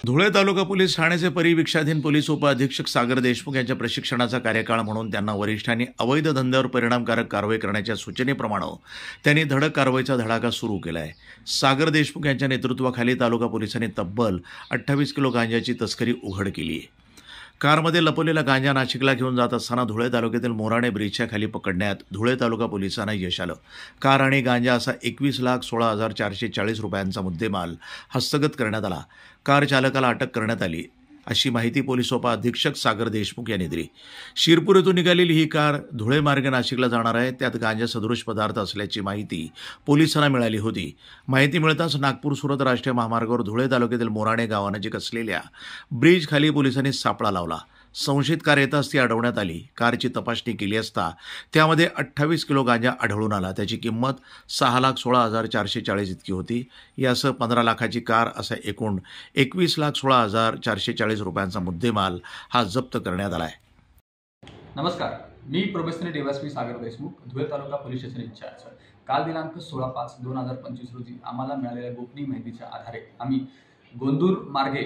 धुळे तालुका police ठाण्याचे परिवीक्षाधीन police उपअधीक्षक सागर देशमुख यांच्या प्रशिक्षणाचा कार्यकाळ म्हणून त्यांना वरिष्ठांनी अवैध धंद्यावर परिणामकारक कारवाई करण्याच्या सूचनेप्रमाणे त्यांनी धडक कारवाईचा धडाका सुरू केला आहे। सागर देशमुख यांच्या नेतृत्वाखाली तालुका पोलिसांनी तब्बल 28 किलो गांजाची तस्करी उघड केली आहे। कारमध्ये लपवलेला गांजा नाशिकला घेऊन जात असताना धुळे तालुक्यातील मोराणे ब्रिजच्या खाली पकडण्यात धुळे तालुका पोलिसांना यश आलं। कार आणि गांजा असा 21,16,440 रुपयांचा मुद्देमाल हस्तगत करण्यात आला। कार चालकाला अटक करण्यात आली अशी माहिती पोलीस उपअधीक्षक सागर देशमुख यांनी दिली। शिरपूर येथून निघालेली ही कार धुळे मार्गे नाशिकला जाणार आहे। त्यात गांजा सदृश पदार्थ असल्याची माहिती पोलिसांना मिळाली होती। माहिती मिळताच नागपूर सुरत राष्ट्रीय महामार्गावर धुळे तालुक्यातील मोराणे गावानजीक असलेल्या ब्रिज खाली पोलिसांनी सापळा लावला। संशयित कार येताच ती अडवण्यात आली। कारची तपासणी केली असता त्यामध्ये 28 किलो गांजा आढळून आला। त्याची किंमत 6,16,440 इतकी होती। यासह 15 लाखाची कार असा एकूण 21,16,440 रुपयांचा मुद्देमाल हा जप्त करण्यात आला आहे। नमस्कार, मी प्रोबेशनरी डीवायएसपी सागर देशमुख, धुळे तालुका पोलीस स्टेशन इंचार्ज। काल दिनांक 16/5/2025 रोजी आम्हाला मिळालेल्या गोपनीय माहितीच्या आधारे आम्ही गोंदूर मार्गे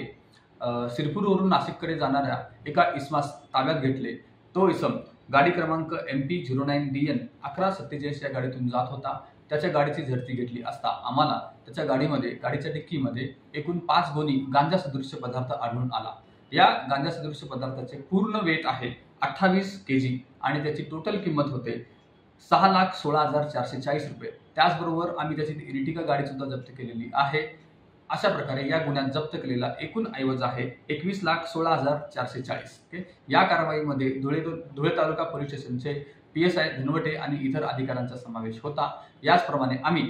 शिरपूरवरून नाशिककडे जाणाऱ्या एका इसमास ताब्यात घेतले। तो इसम गाडी क्रमांक MP09DN 1147 या गाडीतून जात होता। त्याच्या गाडीची झडती घेतली असता आम्हाला त्याच्या गाडीच्या डिक्कीमध्ये एकूण 5 गोणी गांजा सदृश्य पदार्थ आढळून आला। या गांजा सदृश्य पदार्थाचे पूर्ण वेट आहे 28 kg आणि त्याची टोटल किंमत होते 6,16,440 रुपये। त्याचबरोबर आम्ही त्याची इरिटिका गाडी सुद्धा जप्त केलेली आहे। अशा प्रकारे या गुन्ह्यात जप्त केलेला एकूण ऐवज आहे 21,16,440। या कारवाईमध्ये धुळे तालुका पोलीस स्टेशनचे PSI धनवटे आणि इतर अधिकाऱ्यांचा समावेश होता। याचप्रमाणे आम्ही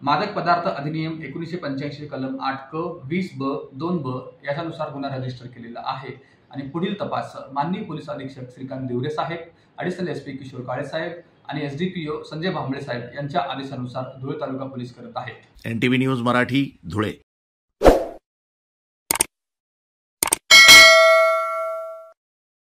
मादक पदार्थ अधिनियम 1985 कलम 8क 20ब 2ब याच्यानुसार गुन्हा रजिस्टर केलेला आहे आणि पुढील तपास माननीय पोलीस अधीक्षक श्रीकांत दिवरे साहेब, ॲडिशनल SP किशोर काळे साहेब आणि SDPO संजय भांबळे साहेब यांच्या आदेशानुसार धुळे तालुका पोलीस करत आहेत। NTV news Marathi, Dhule.